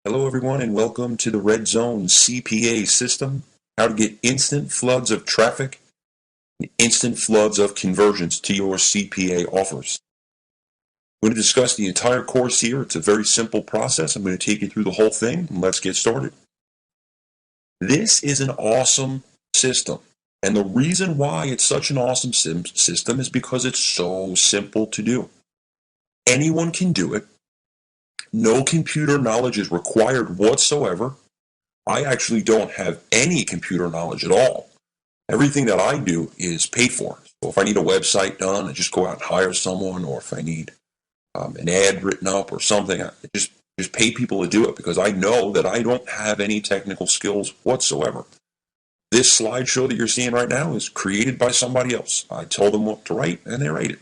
Hello, everyone, and welcome to the Red Zone CPA System. How to get instant floods of traffic, instant floods of conversions to your CPA offers. We're going to discuss the entire course here. It's a very simple process. I'm going to take you through the whole thing, and let's get started. This is an awesome system, and the reason why it's such an awesome system is because it's so simple to do. Anyone can do it. No computer knowledge is required whatsoever. I actually don't have any computer knowledge at all. Everything that I do is paid for. So if I need a website done, I just go out and hire someone, or if I need an ad written up or something, I just pay people to do it because I know that I don't have any technical skills whatsoever. This slideshow that you're seeing right now is created by somebody else. I tell them what to write, and they write it.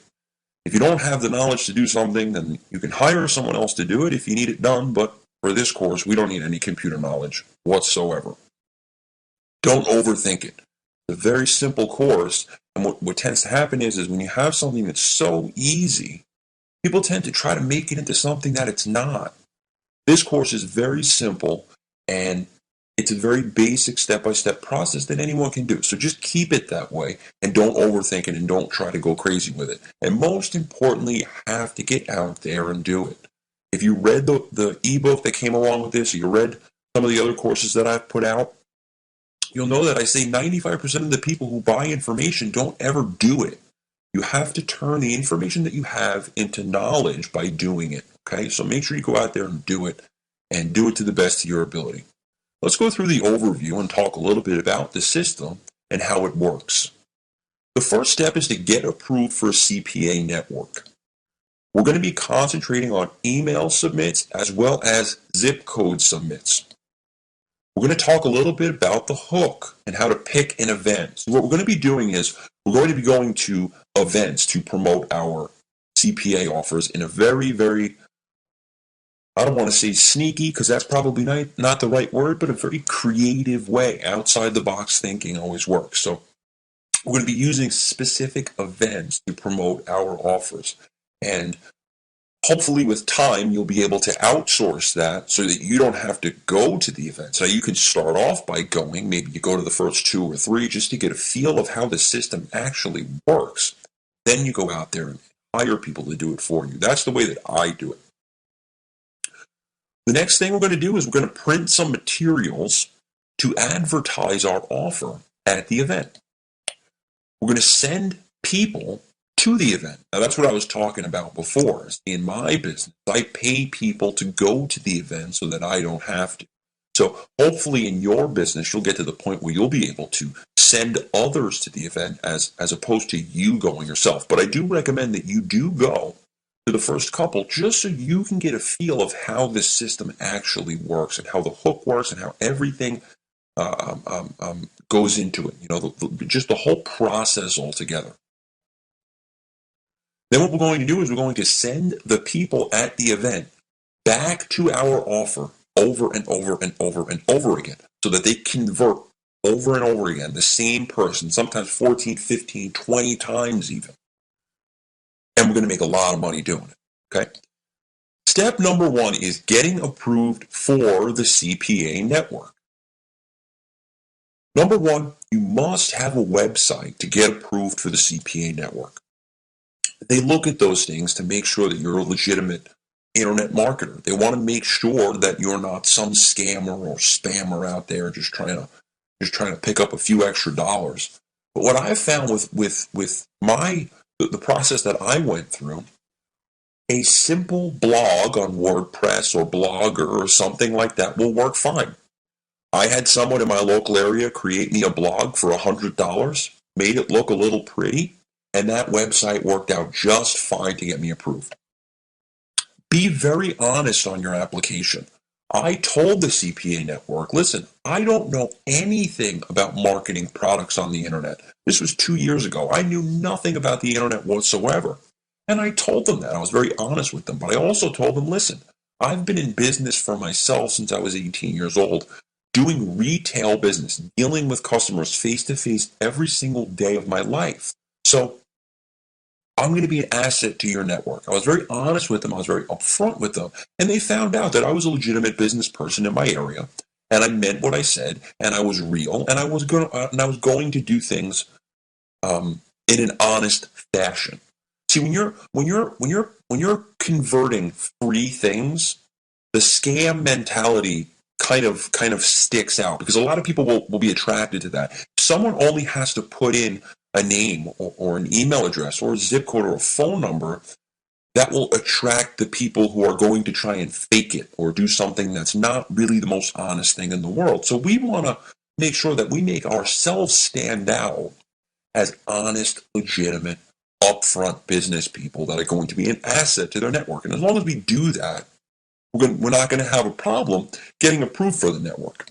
If you don't have the knowledge to do something, then you can hire someone else to do it if you need it done, but for this course, we don't need any computer knowledge whatsoever. Don't overthink it. It's a very simple course, and what tends to happen is when you have something that's so easy, people tend to try to make it into something that it's not. This course is very simple, and it's a very basic step-by-step process that anyone can do. So just keep it that way, and don't overthink it, and don't try to go crazy with it. And most importantly, you have to get out there and do it. If you read the ebook that came along with this, or you read some of the other courses that I've put out, you'll know that I say 95% of the people who buy information don't ever do it. You have to turn the information that you have into knowledge by doing it. Okay, so make sure you go out there and do it to the best of your ability. Let's go through the overview and talk a little bit about the system and how it works. The first step is to get approved for a CPA network. We're going to be concentrating on email submits as well as zip code submits. We're going to talk a little bit about the hook and how to pick an event. So what we're going to be doing is we're going to be going to events to promote our CPA offers in a very, very, I don't want to say sneaky because that's probably not the right word, but a very creative way. Outside the box thinking always works. So we're going to be using specific events to promote our offers. And hopefully with time, you'll be able to outsource that so that you don't have to go to the events. Now, you can start off by going. Maybe you go to the first 2 or 3 just to get a feel of how the system actually works. Then you go out there and hire people to do it for you. That's the way that I do it. The next thing we're going to do is we're going to print some materials to advertise our offer at the event. We're going to send people to the event. Now, that's what I was talking about before. In my business, I pay people to go to the event so that I don't have to. So hopefully in your business, you'll get to the point where you'll be able to send others to the event as opposed to you going yourself. But I do recommend that you do go to the first couple just so you can get a feel of how this system actually works and how the hook works and how everything goes into it. You know, just the whole process altogether. Then what we're going to do is we're going to send the people at the event back to our offer over and over and over and over again so that they convert over and over again, the same person, sometimes 14, 15, 20 times even. And we're going to make a lot of money doing it, okay? Step number 1 is getting approved for the CPA network. Number 1, you must have a website to get approved for the CPA network. They look at those things to make sure that you're a legitimate internet marketer. They want to make sure that you're not some scammer or spammer out there just trying to pick up a few extra dollars. But what I've found with the process that I went through, a simple blog on WordPress or Blogger or something like that will work fine. I had someone in my local area create me a blog for $100, made it look a little pretty, and that website worked out just fine to get me approved. Be very honest on your application. I told the CPA network, listen, I don't know anything about marketing products on the internet. This was 2 years ago. I knew nothing about the internet whatsoever. And I told them that. I was very honest with them. But I also told them, listen, I've been in business for myself since I was 18 years old, doing retail business, dealing with customers face-to-face every single day of my life. So I'm going to be an asset to your network. I was very honest with them. I was very upfront with them. And they found out that I was a legitimate business person in my area. And I meant what I said. And I was real. And I was going to do things in an honest fashion. See, when you're converting free things, the scam mentality kind of sticks out because a lot of people will be attracted to that. Someone only has to put in a name or an email address or a zip code or a phone number that will attract the people who are going to try and fake it or do something that's not really the most honest thing in the world. So we want to make sure that we make ourselves stand out as honest, legitimate, upfront business people that are going to be an asset to their network. And as long as we do that, we're not going to have a problem getting approved for the network.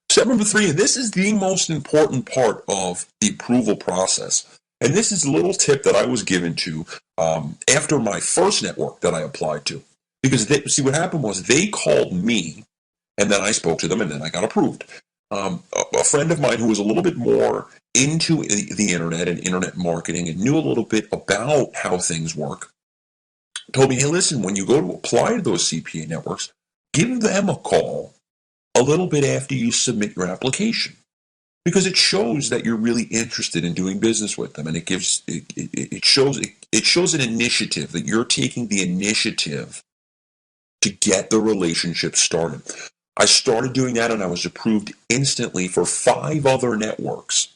Step number 3, and this is the most important part of the approval process. And this is a little tip that I was given to after my first network that I applied to. Because see, what happened was they called me, and then I spoke to them, and then I got approved. A friend of mine who was a little bit more into the internet and internet marketing and knew a little bit about how things work told me, hey, listen, when you go to apply to those CPA networks, give them a call a little bit after you submit your application, because it shows that you're really interested in doing business with them, and it shows an initiative, that you're taking the initiative to get the relationship started. I started doing that, and I was approved instantly for 5 other networks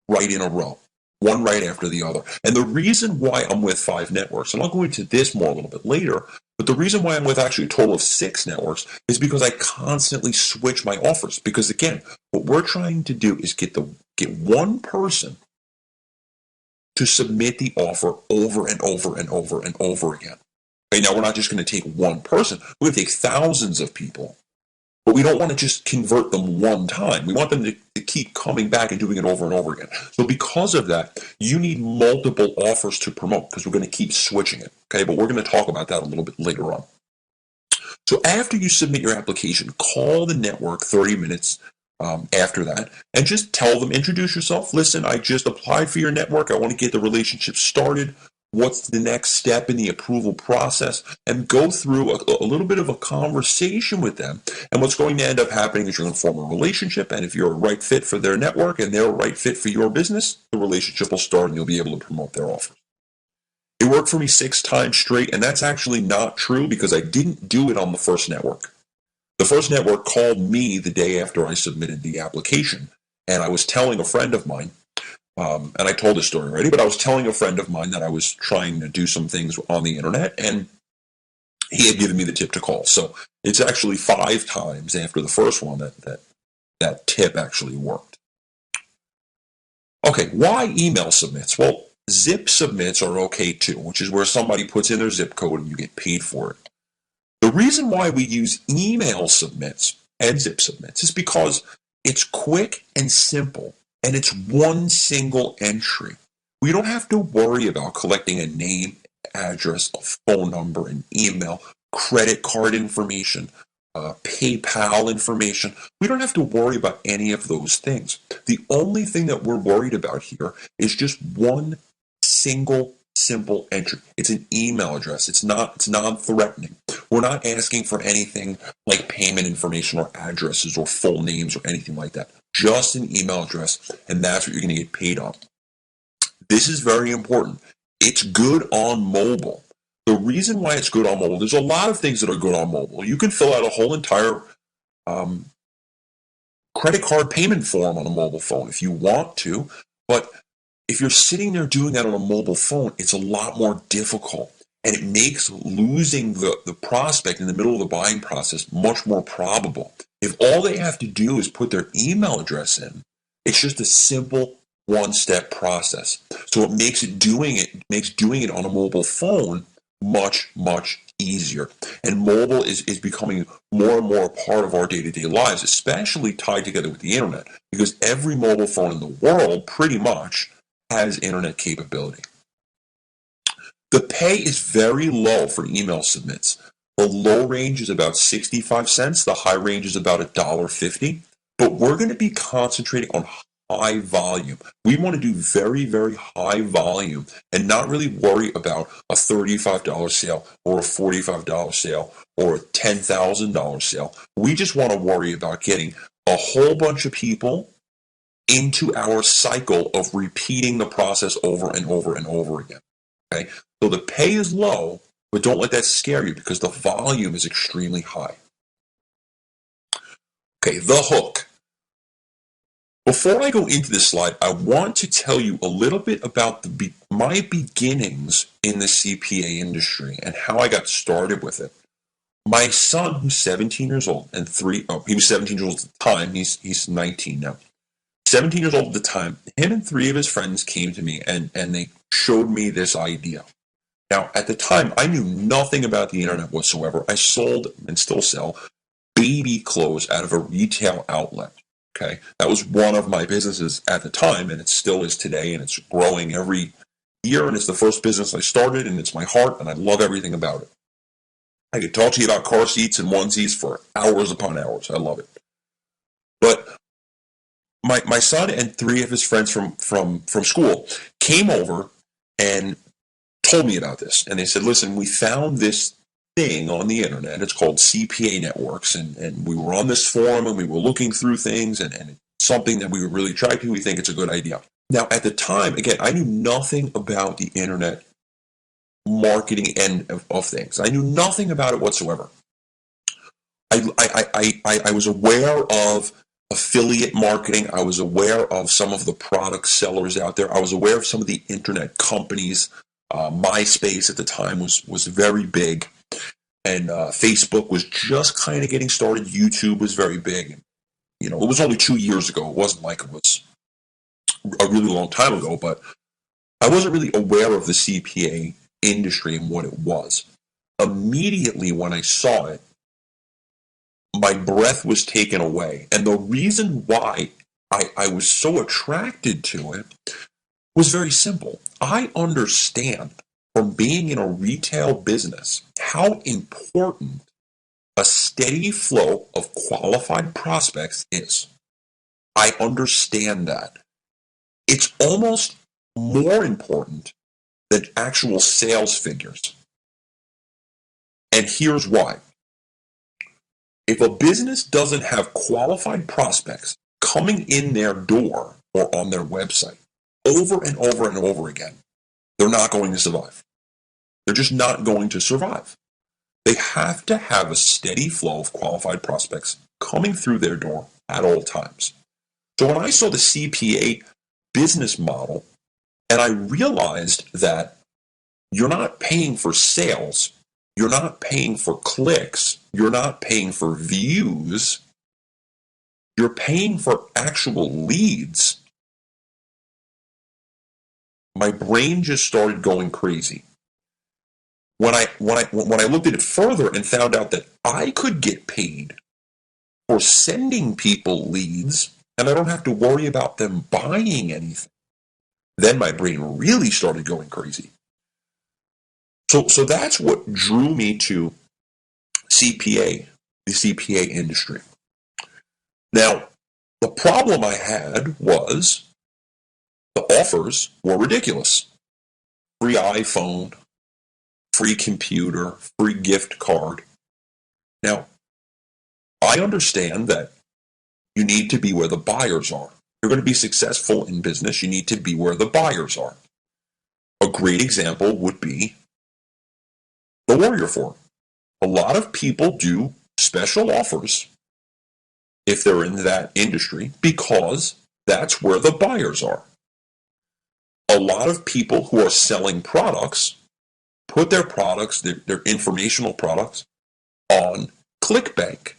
right in a row, one right after the other. And the reason why I'm with 5 networks, and I'll go into this more a little bit later, but the reason why I'm with actually a total of 6 networks is because I constantly switch my offers. Because again, what we're trying to do is get one person to submit the offer over and over and over and over again. Okay, now we're not just going to take one person, we're going to take thousands of people. But we don't want to just convert them one time. We want them to keep coming back and doing it over and over again. So because of that, you need multiple offers to promote because we're going to keep switching it. Okay, but we're going to talk about that a little bit later on. So after you submit your application, call the network 30 minutes after that and just tell them, introduce yourself. Listen, I just applied for your network. I want to get the relationship started. What's the next step in the approval process, and go through a little bit of a conversation with them. And what's going to end up happening is you're going to form a relationship, and if you're a right fit for their network and they're a right fit for your business, the relationship will start and you'll be able to promote their offers. It worked for me 6 times straight, and that's actually not true because I didn't do it on the first network. The first network called me the day after I submitted the application, and I was telling a friend of mine, and I told this story already, but I was telling a friend of mine that I was trying to do some things on the internet, and he had given me the tip to call. So it's actually 5 times after the first one that tip actually worked. Okay, why email submits? Well, zip submits are okay too, which is where somebody puts in their zip code and you get paid for it. The reason why we use email submits and zip submits is because it's quick and simple. And it's one single entry. We don't have to worry about collecting a name, address, a phone number, an email, credit card information, PayPal information. We don't have to worry about any of those things. The only thing that we're worried about here is just one single simple entry. It's an email address. It's non-threatening. We're not asking for anything like payment information or addresses or full names or anything like that. Just an email address, and that's what you're going to get paid on. This is very important. It's good on mobile. The reason why it's good on mobile, there's a lot of things that are good on mobile. You can fill out a whole entire credit card payment form on a mobile phone if you want to, but if you're sitting there doing that on a mobile phone, it's a lot more difficult, and it makes losing the prospect in the middle of the buying process much more probable. If all they have to do is put their email address in, it's just a simple one-step process. So it makes doing it on a mobile phone much, much easier. And mobile is becoming more and more a part of our day-to-day lives, especially tied together with the internet, because every mobile phone in the world pretty much has internet capability. The pay is very low for email submits. The low range is about 65 cents. The high range is about $1.50. But we're going to be concentrating on high volume. We want to do very, very high volume and not really worry about a $35 sale or a $45 sale or a $10,000 sale. We just want to worry about getting a whole bunch of people into our cycle of repeating the process over and over and over again. Okay? So the pay is low, but don't let that scare you because the volume is extremely high. Okay, the hook. Before I go into this slide, I want to tell you a little bit about my beginnings in the CPA industry and how I got started with it. My son, who's 17 years old, and he was 17 years old at the time, he's 19 now. 17 years old at the time, him and three of his friends came to me and they showed me this idea. Now, at the time, I knew nothing about the internet whatsoever. I sold and still sell baby clothes out of a retail outlet. Okay, that was one of my businesses at the time, and it still is today, and it's growing every year, and it's the first business I started, and it's my heart, and I love everything about it. I could talk to you about car seats and onesies for hours upon hours. I love it. But my son and three of his friends from school came over and told me about this, and they said, listen, we found this thing on the internet. It's called CPA Networks, and we were on this forum and we were looking through things, and it's something that we were really attracted to. We think it's a good idea. Now, at the time, again, I knew nothing about the internet marketing end of things. I knew nothing about it whatsoever. I was aware of affiliate marketing. I was aware of some of the product sellers out there. I was aware of some of the internet companies. MySpace at the time was very big. And Facebook was just kind of getting started. YouTube was very big. You know, it was only 2 years ago. It wasn't like it was a really long time ago, but I wasn't really aware of the CPA industry and what it was. Immediately when I saw it, my breath was taken away. And the reason why I was so attracted to it was very simple. I understand from being in a retail business how important a steady flow of qualified prospects is. I understand that. It's almost more important than actual sales figures. And here's why. If a business doesn't have qualified prospects coming in their door or on their website over and over and over again, they're not going to survive. They're just not going to survive. They have to have a steady flow of qualified prospects coming through their door at all times. So when I saw the CPA business model, and I realized that you're not paying for sales, you're not paying for clicks, you're not paying for views, you're paying for actual leads, my brain just started going crazy. When I looked at it further and found out that I could get paid for sending people leads and I don't have to worry about them buying anything, then my brain really started going crazy. So that's what drew me to CPA, the CPA industry. Now, the problem I had was the offers were ridiculous. Free iPhone, free computer, free gift card. Now, I understand that you need to be where the buyers are. If you're going to be successful in business, you need to be where the buyers are. A great example would be the Warrior Forum. A lot of people do special offers if they're in that industry because that's where the buyers are. A lot of people who are selling products put their products, their informational products, on ClickBank.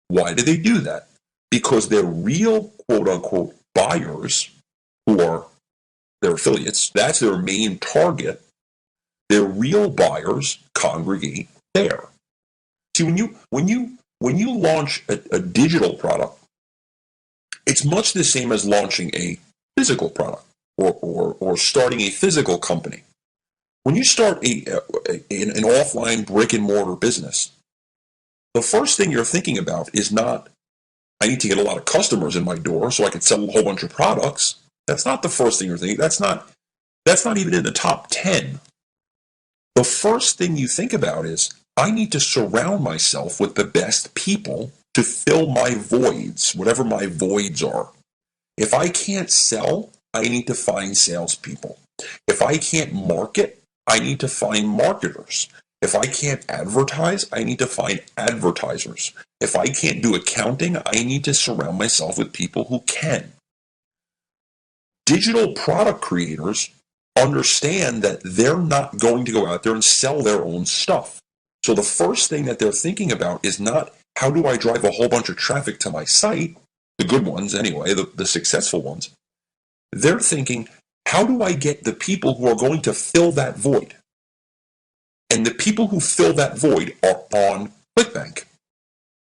Why do they do that? Because their real quote-unquote buyers, who are their affiliates, that's their main target, their real buyers congregate there. See, when you launch a digital product, it's much the same as launching a physical product or starting a physical company. When you start an offline brick and mortar business, the first thing you're thinking about is not, I need to get a lot of customers in my door so I can sell a whole bunch of products. That's not the first thing you're thinking. That's not even in the top 10. The first thing you think about is, I need to surround myself with the best people to fill my voids, whatever my voids are. If I can't sell, I need to find salespeople. If I can't market, I need to find marketers. If I can't advertise, I need to find advertisers. If I can't do accounting, I need to surround myself with people who can. Digital product creators understand that they're not going to go out there and sell their own stuff. So the first thing that they're thinking about is not, how do I drive a whole bunch of traffic to my site, the good ones anyway, the successful ones. They're thinking, how do I get the people who are going to fill that void? And the people who fill that void are on ClickBank,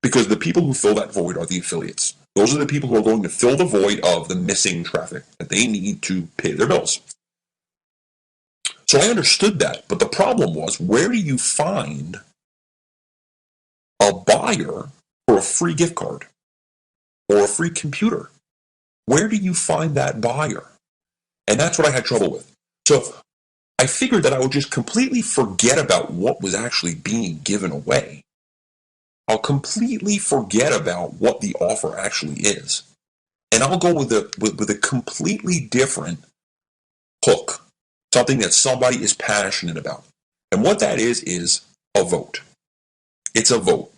because the people who fill that void are the affiliates. Those are the people who are going to fill the void of the missing traffic that they need to pay their bills. So I understood that, but the problem was, where do you find a buyer for a free gift card or a free computer? Where do you find that buyer? And that's what I had trouble with. So I figured that I would just completely forget about what was actually being given away. I'll completely forget about what the offer actually is. And I'll go with a completely different hook, something that somebody is passionate about. And what that is a vote. It's a vote.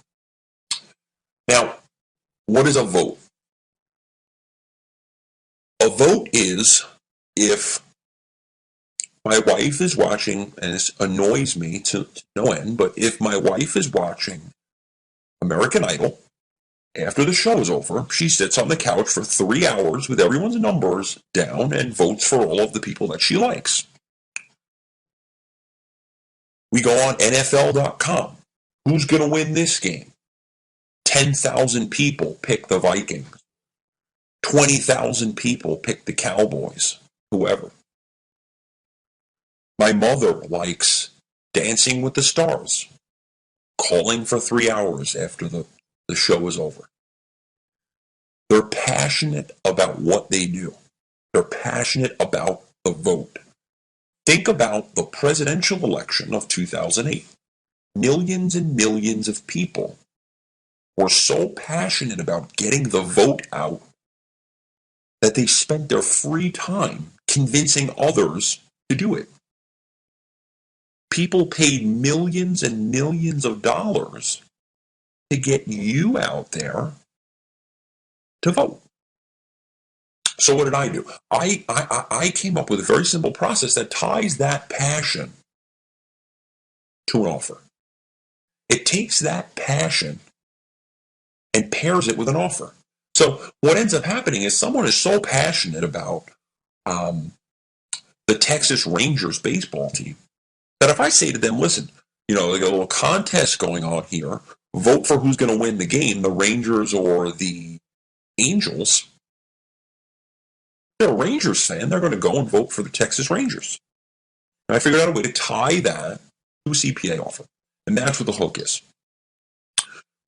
Now, what is a vote? A vote is, if my wife is watching, and this annoys me to no end, but if my wife is watching American Idol, after the show is over, she sits on the couch for 3 hours with everyone's numbers down and votes for all of the people that she likes. We go on NFL.com. Who's going to win this game? 10,000 people pick the Vikings. 20,000 people pick the Cowboys, whoever. My mother likes Dancing with the Stars, calling for 3 hours after the show is over. They're passionate about what they do. They're passionate about the vote. Think about the presidential election of 2008. Millions and millions of people were so passionate about getting the vote out that they spent their free time convincing others to do it. People paid millions and millions of dollars to get you out there to vote. So what did I do? I came up with a very simple process that ties that passion to an offer. It takes that passion and pairs it with an offer. So what ends up happening is, someone is so passionate about the Texas Rangers baseball team that if I say to them, listen, like a little contest going on here, vote for who's going to win the game, the Rangers or the Angels. If they're a Rangers fan, they're going to go and vote for the Texas Rangers. And I figured out a way to tie that to a CPA offer. And that's what the hook is.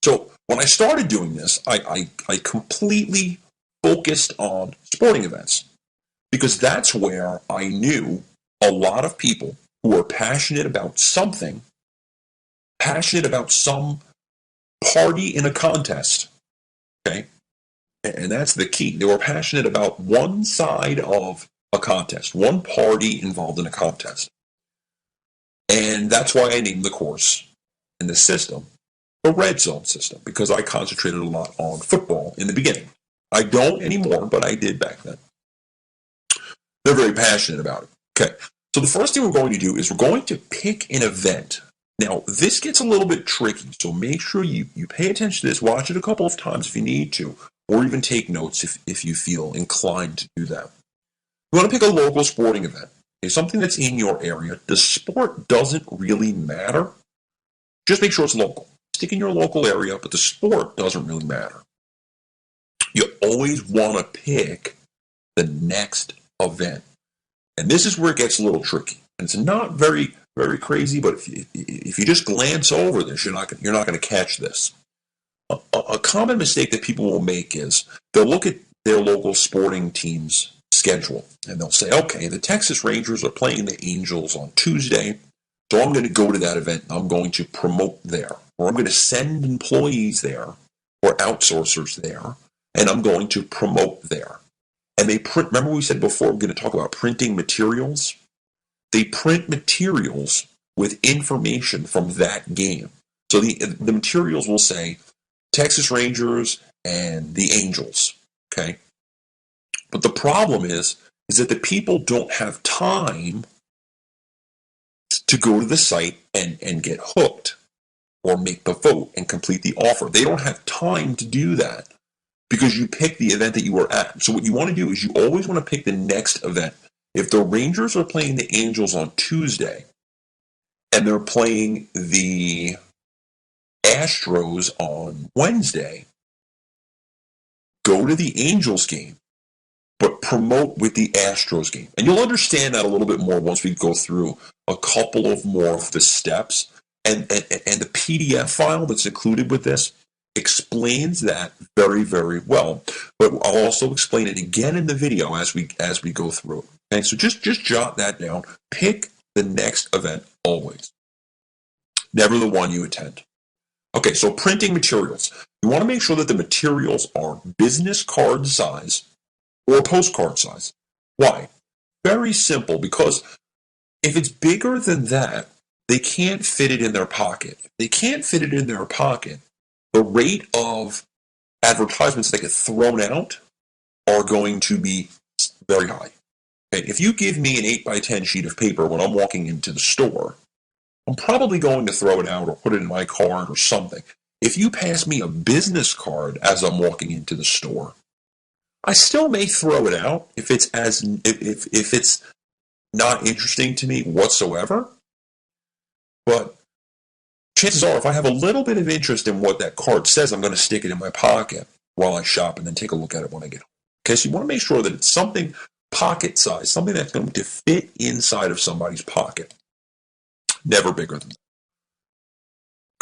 So when I started doing this, I completely focused on sporting events, because that's where I knew a lot of people who were passionate about something, passionate about some party in a contest. Okay? And that's the key. They were passionate about one side of a contest, one party involved in a contest. And that's why I named the course in the system the Red Zone system, because I concentrated a lot on football in the beginning. I don't anymore, but I did back then. They're very passionate about it. Okay, so the first thing we're going to do is we're going to pick an event. Now, this gets a little bit tricky, so make sure you pay attention to this, watch it a couple of times if you need to, or even take notes if you feel inclined to do that. You want to pick a local sporting event, okay, something that's in your area. The sport doesn't really matter. Just make sure it's local. Stick in your local area, but the sport doesn't really matter. You always want to pick the next event. And this is where it gets a little tricky. And it's not very, very crazy, but if you just glance over this, you're not going to catch this. A common mistake that people will make is they'll look at their local sporting team's schedule and they'll say, okay, the Texas Rangers are playing the Angels on Tuesday, so I'm going to go to that event and I'm going to promote there, or I'm going to send employees there or outsourcers there, and I'm going to promote there. And they print, remember we said before we're going to talk about printing materials? They print materials with information from that game. So the materials will say Texas Rangers and the Angels, okay? But the problem is that the people don't have time to go to the site and get hooked or make the vote and complete the offer. They don't have time to do that because you picked the event that you were at. So what you want to do is you always want to pick the next event. If the Rangers are playing the Angels on Tuesday and they're playing the Astros on Wednesday, go to the Angels game, but promote with the Astros game. And you'll understand that a little bit more once we go through a couple of more of the steps. And the PDF file that's included with this explains that very, very well. But I'll also explain it again in the video as we go through it. Okay, so just jot that down. Pick the next event always. Never the one you attend. Okay, so printing materials. You want to make sure that the materials are business card size or postcard size. Why? Very simple, because if it's bigger than that, they can't fit it in their pocket. If they can't fit it in their pocket, the rate of advertisements that get thrown out are going to be very high. Okay, if you give me an 8x10 sheet of paper when I'm walking into the store, I'm probably going to throw it out or put it in my card or something. If you pass me a business card as I'm walking into the store, I still may throw it out if it's not interesting to me whatsoever. But chances are, if I have a little bit of interest in what that card says, I'm going to stick it in my pocket while I shop and then take a look at it when I get home. Okay, so you want to make sure that it's something pocket size, something that's going to fit inside of somebody's pocket. Never bigger than that.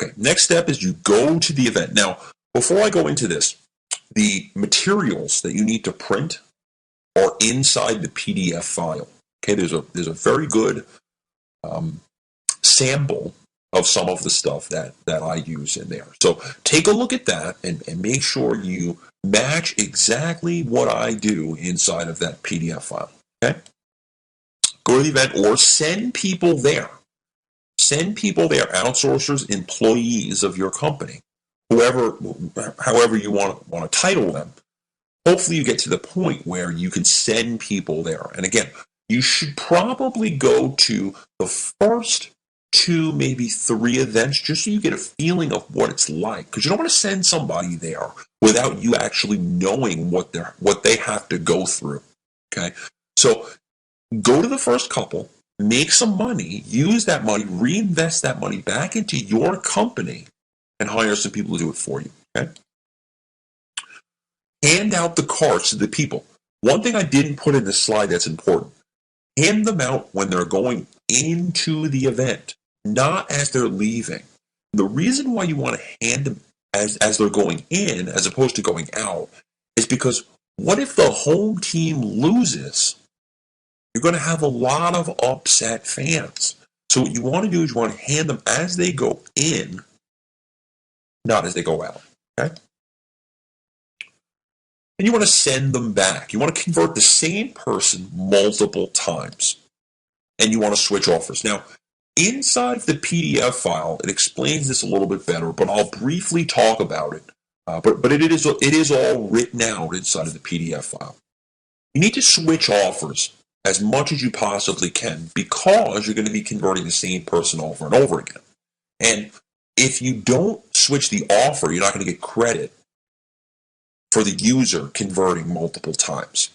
Okay, next step is you go to the event. Now, before I go into this, the materials that you need to print are inside the PDF file. Okay, there's a very good sample of some of the stuff that I use in there. So take a look at that and make sure you match exactly what I do inside of that PDF file. Okay? Go to the event or send people there. Send people there, outsourcers, employees of your company, however you want to title them. Hopefully you get to the point where you can send people there. And again, you should probably go to the first 2, maybe 3 events just so you get a feeling of what it's like. Because you don't want to send somebody there without you actually knowing what they have to go through. Okay? So go to the first couple, make some money, use that money, reinvest that money back into your company, and hire some people to do it for you. Okay? Hand out the cards to the people. One thing I didn't put in this slide that's important. Hand them out when they're going into the event, not as they're leaving. The reason why you want to hand them as they're going in as opposed to going out is because what if the home team loses? You're going to have a lot of upset fans. So what you want to do is you want to hand them as they go in, not as they go out. Okay? And you want to send them back. You want to convert the same person multiple times. And you want to switch offers. Now, inside the PDF file, it explains this a little bit better, but I'll briefly talk about it. But it is all written out inside of the PDF file. You need to switch offers as much as you possibly can because you're going to be converting the same person over and over again. And if you don't switch the offer, you're not going to get credit for the user converting multiple times.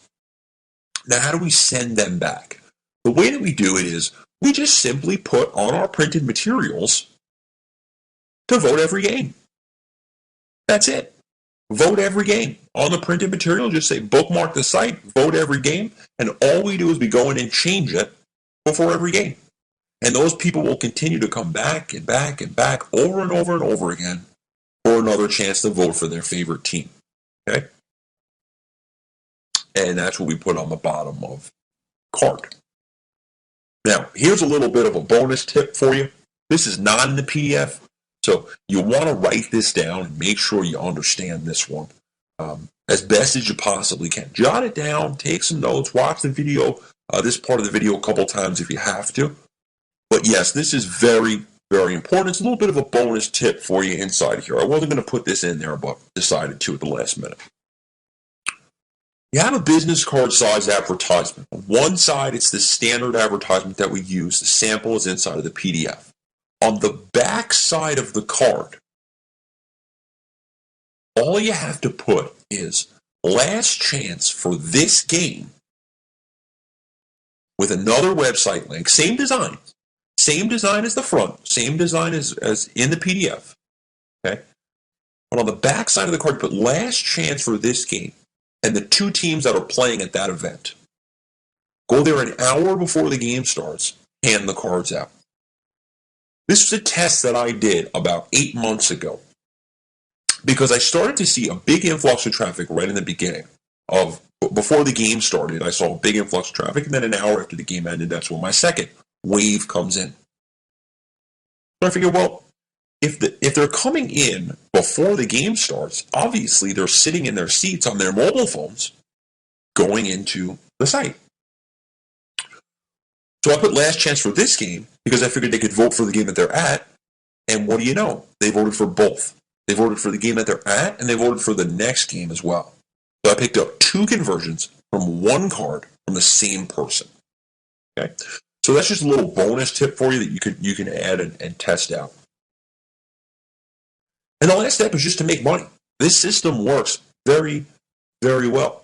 Now, how do we send them back? The way that we do it is we just simply put on our printed materials to vote every game. That's it. Vote every game. On the printed material, just say bookmark the site, vote every game, and all we do is we go in and change it before every game. And those people will continue to come back and back and back over and over and over again or another chance to vote for their favorite team. Okay? And that's what we put on the bottom of card. Now, here's a little bit of a bonus tip for you. This is not in the PDF, so you want to write this down and make sure you understand this one as best as you possibly can. Jot it down, take some notes, watch the video, this part of the video a couple times if you have to. But yes, this is very, very important. It's a little bit of a bonus tip for you inside here. I wasn't going to put this in there, but decided to at the last minute. You have a business card size advertisement. On one side, it's the standard advertisement that we use. The sample is inside of the PDF. On the back side of the card, all you have to put is last chance for this game with another website link. Same design. Same design as the front. Same design as in the PDF. Okay? But on the back side of the card, put last chance for this game and the two teams that are playing at that event. Go there an hour before the game starts, hand the cards out. This was a test that I did about 8 months ago because I started to see a big influx of traffic right in the beginning before the game started. I saw a big influx of traffic, and then an hour after the game ended, that's when my second wave comes in. So I figured, well, if they're coming in before the game starts, obviously they're sitting in their seats on their mobile phones going into the site. So I put last chance for this game because I figured they could vote for the game that they're at. And what do you know? They voted for both. They voted for the game that they're at, and they voted for the next game as well. So I picked up two conversions from one card from the same person. Okay, so that's just a little bonus tip for you that you can add and test out. And the last step is just to make money. This system works very, very well.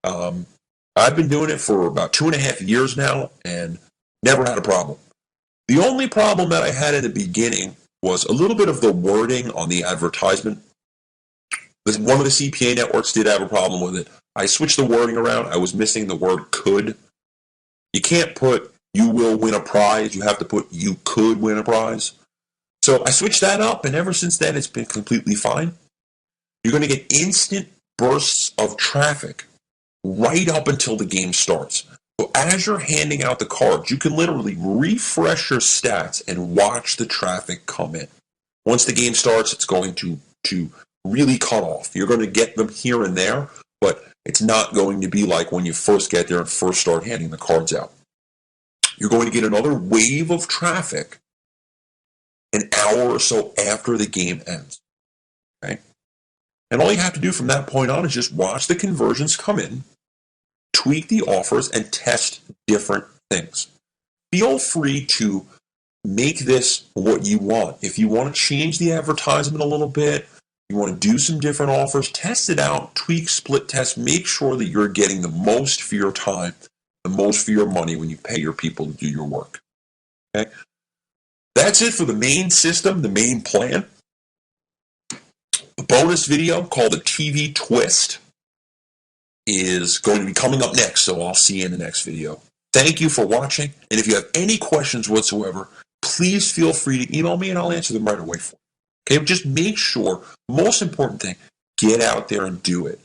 I've been doing it for about 2.5 years now and never had a problem. The only problem that I had in the beginning was a little bit of the wording on the advertisement. One of the CPA networks did have a problem with it. I switched the wording around. I was missing the word could. You can't put you will win a prize. You have to put you could win a prize. So I switched that up, and ever since then, it's been completely fine. You're going to get instant bursts of traffic right up until the game starts. So as you're handing out the cards, you can literally refresh your stats and watch the traffic come in. Once the game starts, it's going to really cut off. You're going to get them here and there, but it's not going to be like when you first get there and first start handing the cards out. You're going to get another wave of traffic an hour or so after the game ends. Okay? And all you have to do from that point on is just watch the conversions come in, tweak the offers, and test different things. Feel free to make this what you want. If you want to change the advertisement a little bit, you want to do some different offers, test it out, tweak, split test, make sure that you're getting the most for your time, the most for your money when you pay your people to do your work. Okay? That's it for the main system, the main plan. A bonus video called the TV Twist is going to be coming up next, so I'll see you in the next video. Thank you for watching, and if you have any questions whatsoever, please feel free to email me and I'll answer them right away for you. Okay, just make sure, most important thing, get out there and do it.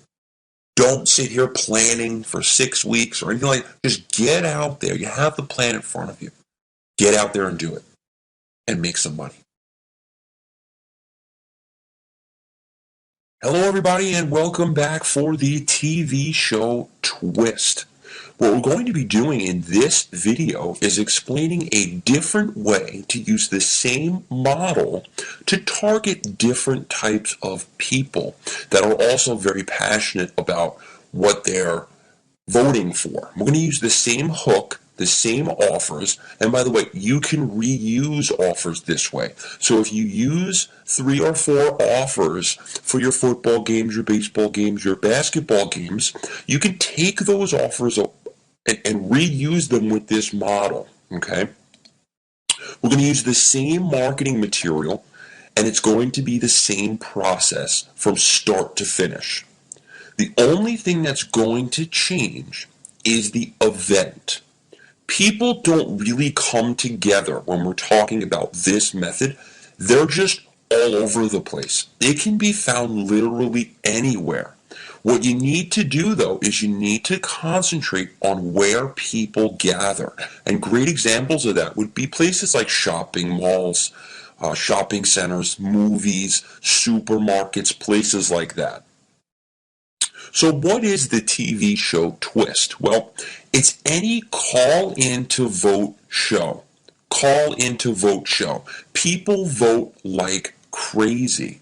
Don't sit here planning for 6 weeks or anything like that. Just get out there. You have the plan in front of you. Get out there and do it and make some money. Hello, everybody, and welcome back for the TV show Twist. What we're going to be doing in this video is explaining a different way to use the same model to target different types of people that are also very passionate about what they're voting for. We're going to use the same hook, the same offers, and by the way, you can reuse offers this way. So if you use 3 or 4 offers for your football games, your baseball games, your basketball games, you can take those offers and reuse them with this model, okay? We're going to use the same marketing material, and it's going to be the same process from start to finish. The only thing that's going to change is the event. People don't really come together when we're talking about this method. They're just all over the place. It can be found literally anywhere. What you need to do, though, is you need to concentrate on where people gather. And great examples of that would be places like shopping malls, shopping centers, movies, supermarkets, places like that. So what is the TV show twist? Well, it's any call in to vote show. Call in to vote show. People vote like crazy.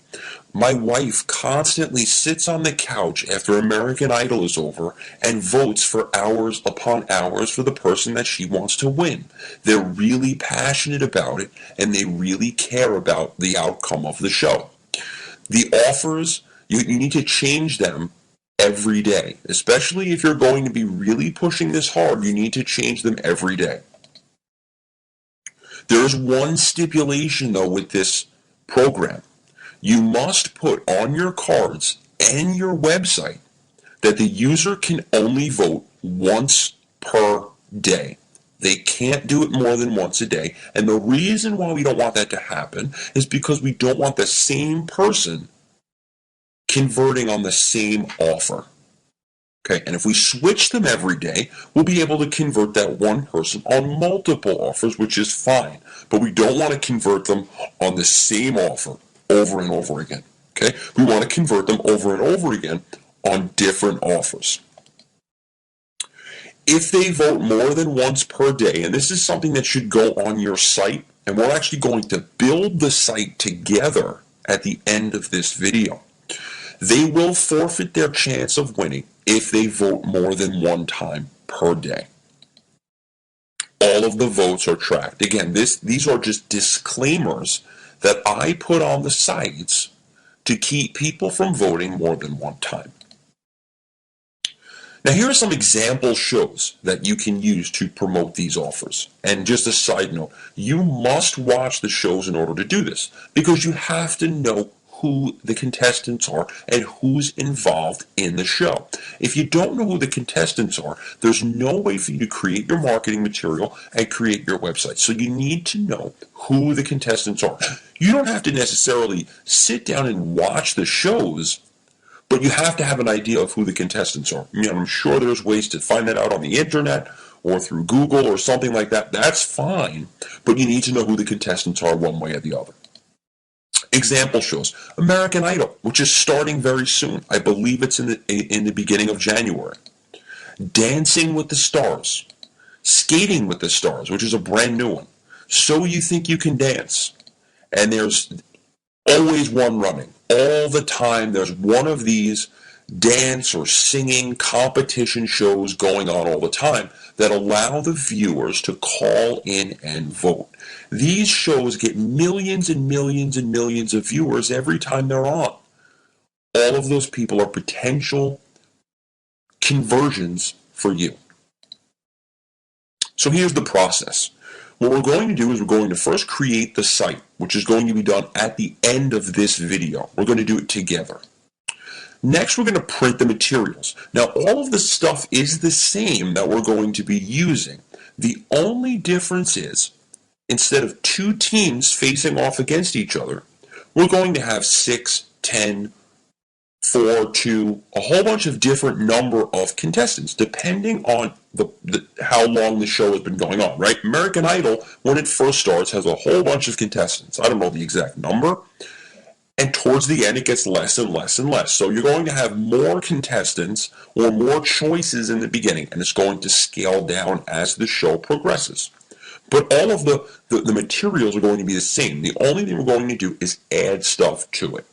My wife constantly sits on the couch after American Idol is over and votes for hours upon hours for the person that she wants to win. They're really passionate about it, and they really care about the outcome of the show. The offers, you need to change them every day. Especially if you're going to be really pushing this hard, you need to change them every day. There's one stipulation, though, with this program. You must put on your cards and your website that the user can only vote once per day. They can't do it more than once a day. And the reason why we don't want that to happen is because we don't want the same person converting on the same offer. Okay, and if we switch them every day, we'll be able to convert that one person on multiple offers, which is fine. But we don't want to convert them on the same offer over and over again. Okay, we want to convert them over and over again on different offers. If they vote more than once per day, and this is something that should go on your site, and we're actually going to build the site together at the end of this video, they will forfeit their chance of winning if they vote more than one time per day. All of the votes are tracked. Again, these are just disclaimers that I put on the sites to keep people from voting more than one time. Now, here are some example shows that you can use to promote these offers. And just a side note, you must watch the shows in order to do this, because you have to know who the contestants are and who's involved in the show. If you don't know who the contestants are, there's no way for you to create your marketing material and create your website. So you need to know who the contestants are. You don't have to necessarily sit down and watch the shows, but you have to have an idea of who the contestants are. I'm sure there's ways to find that out on the internet or through Google or something like that. That's fine, but you need to know who the contestants are one way or the other. Example shows: American Idol, which is starting very soon. I believe it's in the beginning of January. Dancing with the Stars. Skating with the Stars, which is a brand new one. So You Think You Can Dance. And there's always one running. All the time there's one of these dance or singing competition shows going on all the time that allow the viewers to call in and vote. These shows get millions and millions and millions of viewers every time they're on. All of those people are potential conversions for you. So here's the process. What we're going to do is we're going to first create the site, which is going to be done at the end of this video. We're going to do it together. Next, we're going to print the materials. Now, all of the stuff is the same that we're going to be using. The only difference is, instead of two teams facing off against each other, we're going to have 6, 10, 4, 2, a whole bunch of different number of contestants, depending on how long the show has been going on, right? American Idol, when it first starts, has a whole bunch of contestants. I don't know the exact number. And towards the end, it gets less and less and less. So you're going to have more contestants or more choices in the beginning, and it's going to scale down as the show progresses. But all of the materials are going to be the same. The only thing we're going to do is add stuff to it.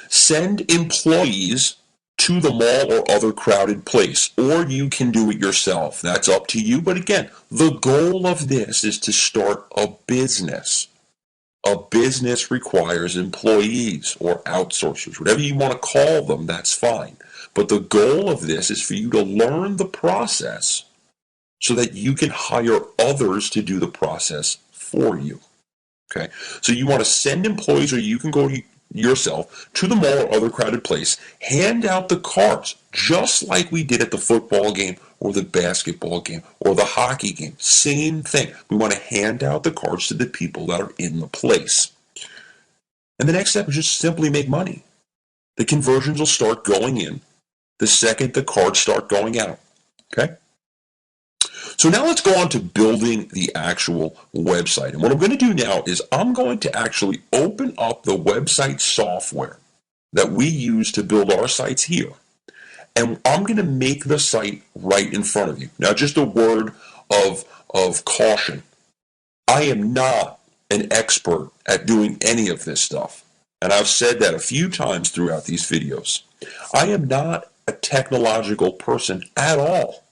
Send employees to the mall or other crowded place, or you can do it yourself. That's up to you. But again, the goal of this is to start a business. A business requires employees or outsourcers, whatever you want to call them, that's fine. But the goal of this is for you to learn the process so that you can hire others to do the process for you. Okay, so you want to send employees, or you can go yourself to the mall or other crowded place, hand out the cards, just like we did at the football game or the basketball game or the hockey game. Same thing. We want to hand out the cards to the people that are in the place. And the next step is just simply make money. The conversions will start going in the second the cards start going out. Okay? So now let's go on to building the actual website. And what I'm going to do now is I'm going to actually open up the website software that we use to build our sites here. And I'm going to make the site right in front of you. Now, just a word of caution. I am not an expert at doing any of this stuff. And I've said that a few times throughout these videos. I am not a technological person at all.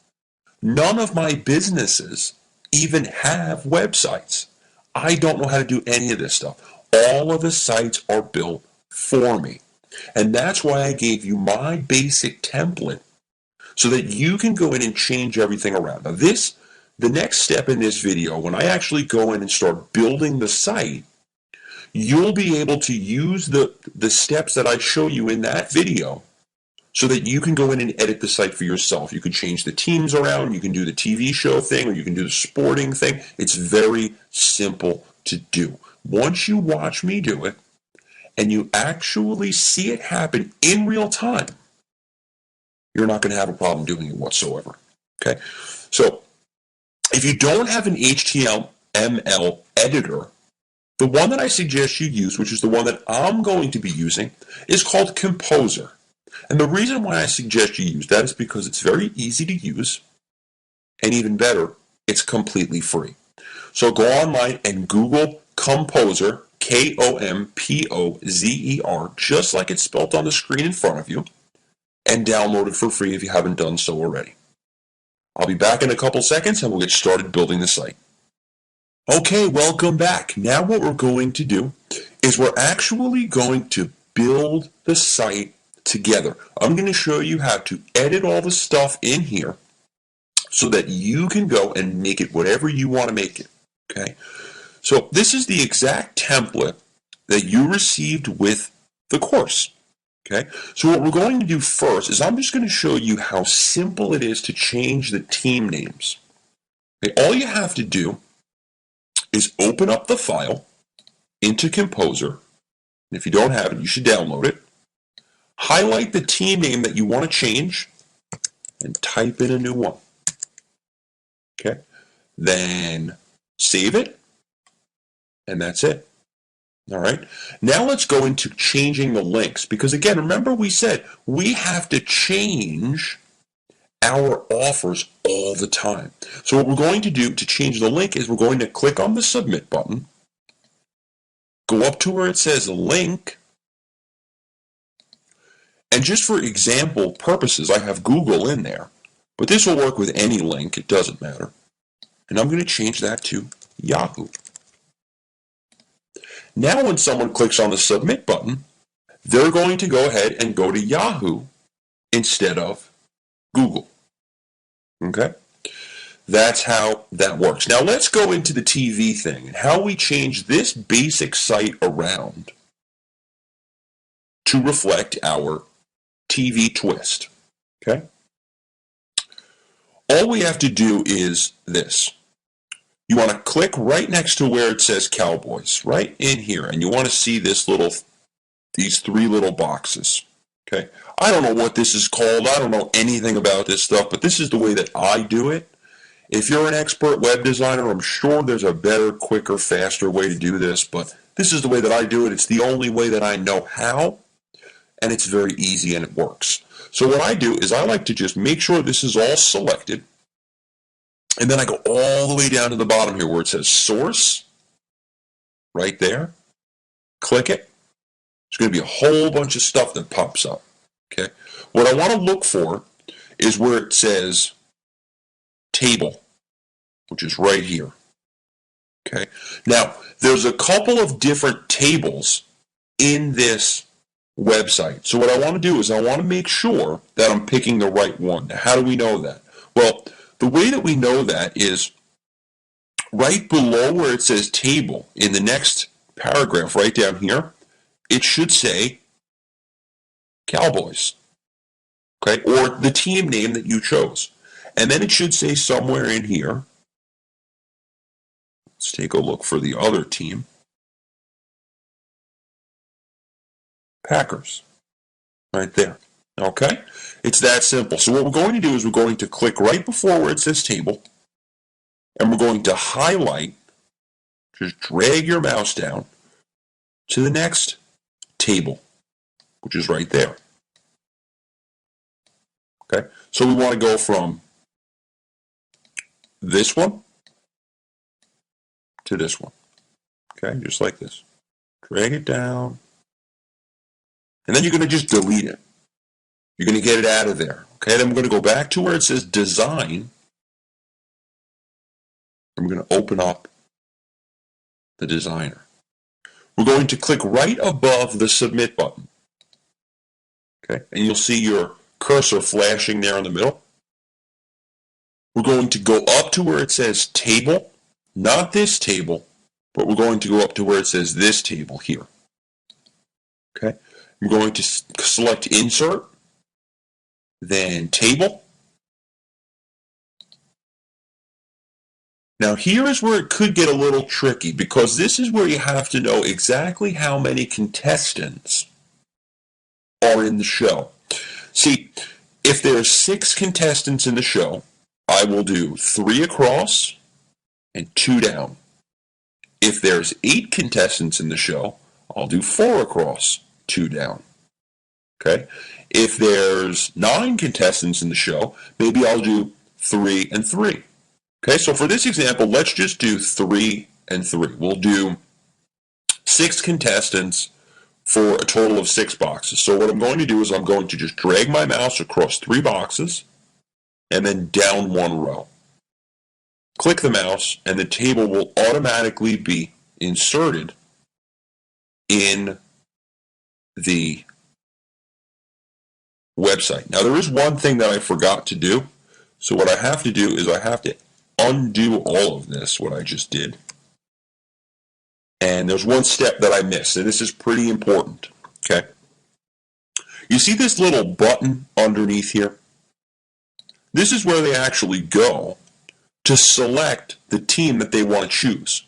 None of my businesses even have websites. I don't know how to do any of this stuff. All of the sites are built for me. And that's why I gave you my basic template so that you can go in and change everything around. Now the next step in this video, when I actually go in and start building the site, you'll be able to use the steps that I show you in that video so that you can go in and edit the site for yourself. You can change the teams around, you can do the TV show thing, or you can do the sporting thing. It's very simple to do. Once you watch me do it, and you actually see it happen in real time, you're not going to have a problem doing it whatsoever. Okay? So, if you don't have an HTML editor, the one that I suggest you use, which is the one that I'm going to be using, is called Composer. And the reason why I suggest you use that is because it's very easy to use, and even better, it's completely free. So go online and Google Composer, Kompozer, just like it's spelled on the screen in front of you, and download it for free if you haven't done so already. I'll be back in a couple seconds and we'll get started building the site. Okay, welcome back. Now what we're going to do is we're actually going to build the site together. I'm going to show you how to edit all the stuff in here so that you can go and make it whatever you want to make it. Okay? So this is the exact template that you received with the course. Okay? So what we're going to do first is I'm just going to show you how simple it is to change the team names. Okay? All you have to do is open up the file into Composer. And if you don't have it, you should download it. Highlight the team name that you want to change and type in a new one. Okay? Then save it, and that's it. All right? Now let's go into changing the links, because again, remember we said we have to change our offers all the time. So what we're going to do to change the link is we're going to click on the Submit button, go up to where it says Link, and just for example purposes, I have Google in there, but this will work with any link, it doesn't matter. And I'm going to change that to Yahoo. Now when someone clicks on the Submit button, they're going to go ahead and go to Yahoo instead of Google. Okay? That's how that works. Now let's go into the TV thing and how we change this basic site around to reflect our TV twist. Okay? All we have to do is this. You want to click right next to where it says Cowboys, right in here, and you want to see these three little boxes. Okay? I don't know what this is called. I don't know anything about this stuff, but this is the way that I do it. If you're an expert web designer, I'm sure there's a better, quicker, faster way to do this, but this is the way that I do it. It's the only way that I know how, and it's very easy and it works. So what I do is I like to just make sure this is all selected, and then I go all the way down to the bottom here where it says Source, right there. Click it. There's going to be a whole bunch of stuff that pops up. Okay. What I want to look for is where it says Table, which is right here. Okay. Now, there's a couple of different tables in this website. So what I want to do is I want to make sure that I'm picking the right one. Now, how do we know that? Well, the way that we know that is right below where it says Table, in the next paragraph right down here, it should say Cowboys, okay, or the team name that you chose. And then it should say somewhere in here, let's take a look for the other team. Packers. Right there. Okay? It's that simple. So what we're going to do is we're going to click right before where it says table, and we're going to highlight, just drag your mouse down to the next table, which is right there. Okay? So we want to go from this one to this one. Okay? Just like this. Drag it down. And then you're going to just delete it. You're going to get it out of there. Okay? Then we're going to go back to where it says design. And we're going to open up the designer. We're going to click right above the submit button. Okay? And you'll see your cursor flashing there in the middle. We're going to go up to where it says table, not this table, but we're going to go up to where it says this table here. Okay? We're going to select insert, then table. Now here is where it could get a little tricky, because this is where you have to know exactly how many contestants are in the show. See, if there's 6 contestants in the show, I will do 3 across and 2 down. If there's 8 contestants in the show, I'll do 4 across, 2 down. Okay? If there's 9 contestants in the show, maybe I'll do 3 and 3. Okay, so for this example, let's just do 3 and 3. We'll do 6 contestants for a total of 6 boxes. So what I'm going to do is I'm going to just drag my mouse across 3 boxes and then down 1 row. Click the mouse and the table will automatically be inserted in the website. Now there is one thing that I forgot to do. So what I have to do is I have to undo all of this, what I just did. And there's one step that I missed, and this is pretty important. Okay? You see this little button underneath here? This is where they actually go to select the team that they want to choose.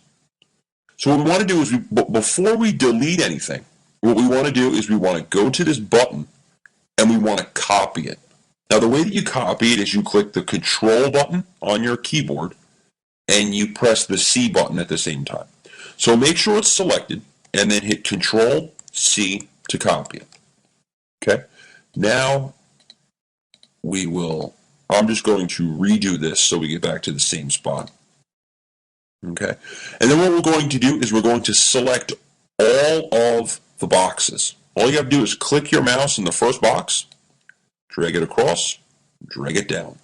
So what we want to do is, before we delete anything, what we want to do is we want to go to this button and we want to copy it. Now the way that you copy it is you click the Control button on your keyboard and you press the C button at the same time. So make sure it's selected and then hit Control C to copy it. Okay? Now I'm just going to redo this so we get back to the same spot. Okay? And then what we're going to do is we're going to select all of the boxes. All you have to do is click your mouse in the first box, drag it across, drag it down.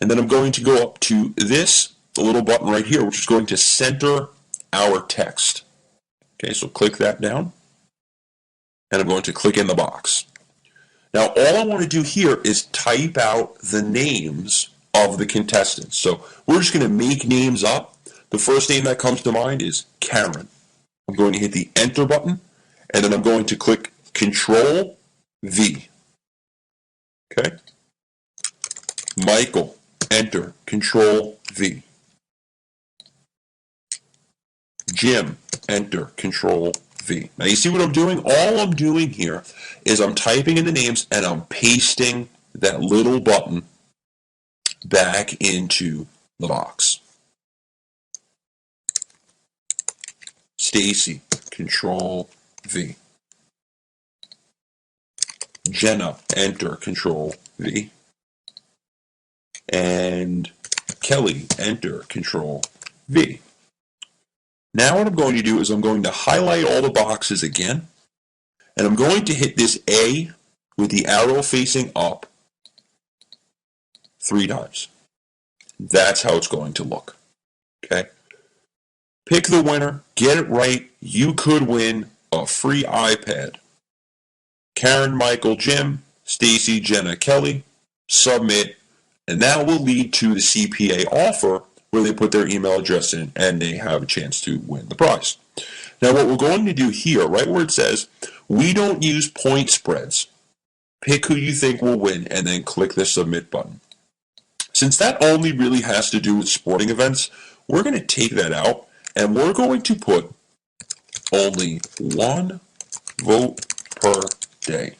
And then I'm going to go up to this little button right here, which is going to center our text. Okay, so click that down, and I'm going to click in the box. Now, all I want to do here is type out the names of the contestants. So we're just going to make names up. The first name that comes to mind is Karen. I'm going to hit the Enter button, and then I'm going to click Control V. Okay? Michael, Enter, Control V. Jim, Enter, Control V. Now you see what I'm doing? All I'm doing here is I'm typing in the names and I'm pasting that little button back into the box. Stacy, Control V. Jenna, Enter, Control V. And Kelly, Enter, Control V. Now what I'm going to do is I'm going to highlight all the boxes again, and I'm going to hit this A with the arrow facing up 3 times. That's how it's going to look. Okay? Pick the winner, get it right, you could win a free iPad. Karen, Michael, Jim, Stacy, Jenna, Kelly, submit, and that will lead to the CPA offer where they put their email address in and they have a chance to win the prize. Now what we're going to do here, right where it says, we don't use point spreads. Pick who you think will win and then click the submit button. Since that only really has to do with sporting events, we're going to take that out and we're going to put only 1 vote per day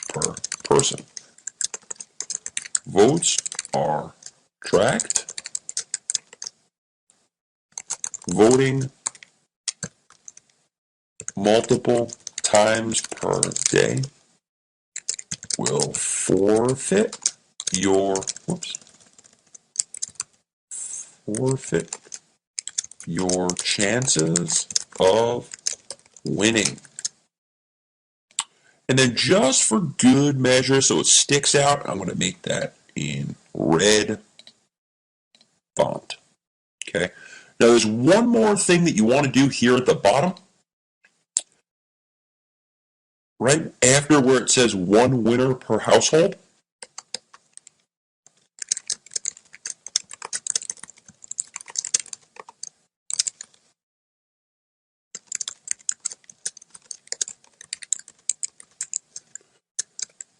per person. Votes are tracked. Voting multiple times per day will forfeit your chances of winning. And then just for good measure, so it sticks out, I'm going to make that in red font. Okay. Now there's one more thing that you want to do here at the bottom. Right after where it says one winner per household,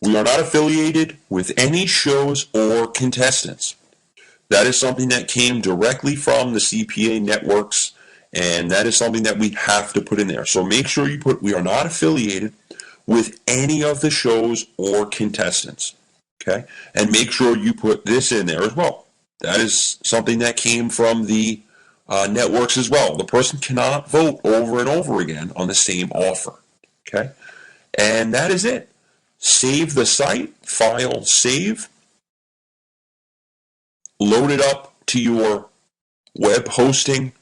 we are not affiliated with any shows or contestants. That is something that came directly from the CPA networks, and that is something that we have to put in there. So make sure you put, we are not affiliated with any of the shows or contestants. Okay? And make sure you put this in there as well. That is something that came from the networks as well. The person cannot vote over and over again on the same offer. Okay? And that is it. Save the site, file, save, load it up to your web hosting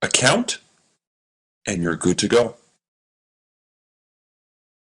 account, and you're good to go.